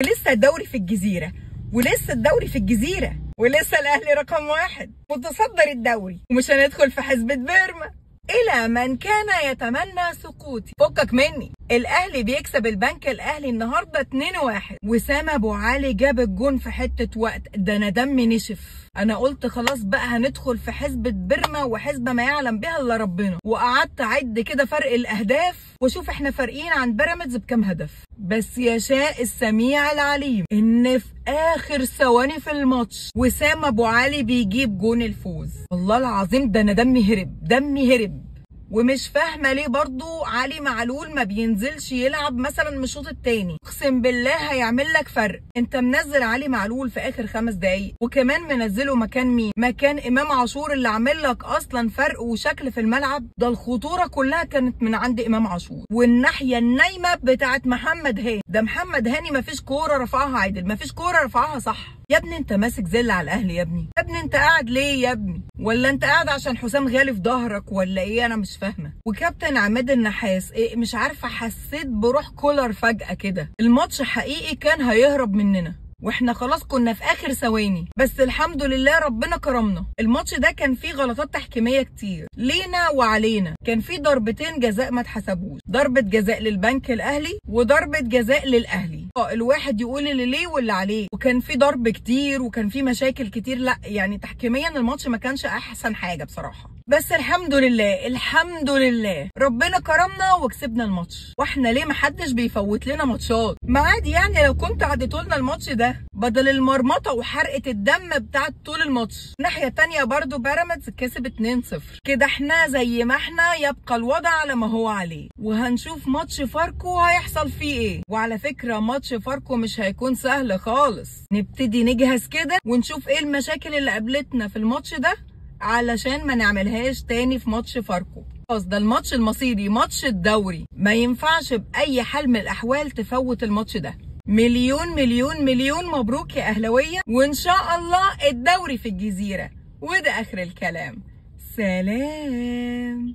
ولسه الدوري في الجزيرة، ولسه الدوري في الجزيرة، ولسه الأهلي رقم 1 متصدر الدوري، ومش هندخل في حسبة بيرما. إلى من كان يتمنى سقوطي. فكك مني، الأهلي بيكسب البنك الأهلي النهارده 2-1، وسام أبو علي جاب الجون في حتة وقت. ده أنا دمي نشف. أنا قلت خلاص بقى هندخل في حسبة بيرما، وحسبة ما يعلم بها إلا ربنا. وقعدت أعد كده فرق الأهداف وأشوف إحنا فارقين عن بيراميدز بكام هدف. بس يشاء السميع العليم إن في آخر ثواني في الماتش وسام أبو علي بيجيب جون الفوز. والله العظيم ده أنا دمي هرب، دمي هرب. ومش فاهمه ليه برضو علي معلول ما بينزلش يلعب مثلا من الشوط الثاني. اقسم بالله هيعمل لك فرق. انت منزل علي معلول في اخر 5 دقايق، وكمان منزله مكان مين؟ مكان امام عاشور اللي عامل لك اصلا فرق وشكل في الملعب. ده الخطوره كلها كانت من عند امام عاشور، والناحيه النايمه بتاعت محمد هاني. ده محمد هاني ما فيش كوره رفعها عدل، ما فيش كوره رفعها صح. يا ابني انت ماسك زل على الاهلي يا ابني. يا ابني انت قاعد ليه يا ابني؟ ولا انت قاعد عشان حسام غالي في ظهرك ولا ايه؟ انا مش فاهمه. وكابتن عماد النحاس ايه مش عارفه، حسيت بروح كولر فجاه كده. الماتش حقيقي كان هيهرب مننا، واحنا خلاص كنا في اخر ثواني، بس الحمد لله ربنا كرمنا. الماتش ده كان فيه غلطات تحكيميه كتير لينا وعلينا. كان فيه ضربتين جزاء ما اتحسبوش، ضربه جزاء للبنك الاهلي وضربه جزاء للاهلي. الواحد يقول اللي ليه واللي عليه. وكان فيه ضرب كتير وكان فيه مشاكل كتير. لا يعني تحكيميا الماتش ما كانش احسن حاجه بصراحه، بس الحمد لله الحمد لله ربنا كرمنا وكسبنا الماتش. واحنا ليه محدش بيفوت لنا ماتشات؟ ما عادي يعني لو كنت عديتوا لنا الماتش ده بدل المرمطه وحرقه الدم بتاعت طول الماتش. الناحيه الثانيه برضو بيراميدز كسب 2-0. كده احنا زي ما احنا، يبقى الوضع على ما هو عليه. وهنشوف ماتش فاركو هيحصل فيه ايه. وعلى فكره ماتش فاركو مش هيكون سهل خالص. نبتدي نجهز كده ونشوف ايه المشاكل اللي قابلتنا في الماتش ده علشان ما نعملهاش تاني في ماتش فاركو. خلاص ده الماتش المصيري، ماتش الدوري، ما ينفعش بأي حال من الأحوال تفوت الماتش ده. مليون مليون مليون مبروك يا أهلاوية، وإن شاء الله الدوري في الجزيرة. وده آخر الكلام. سلام.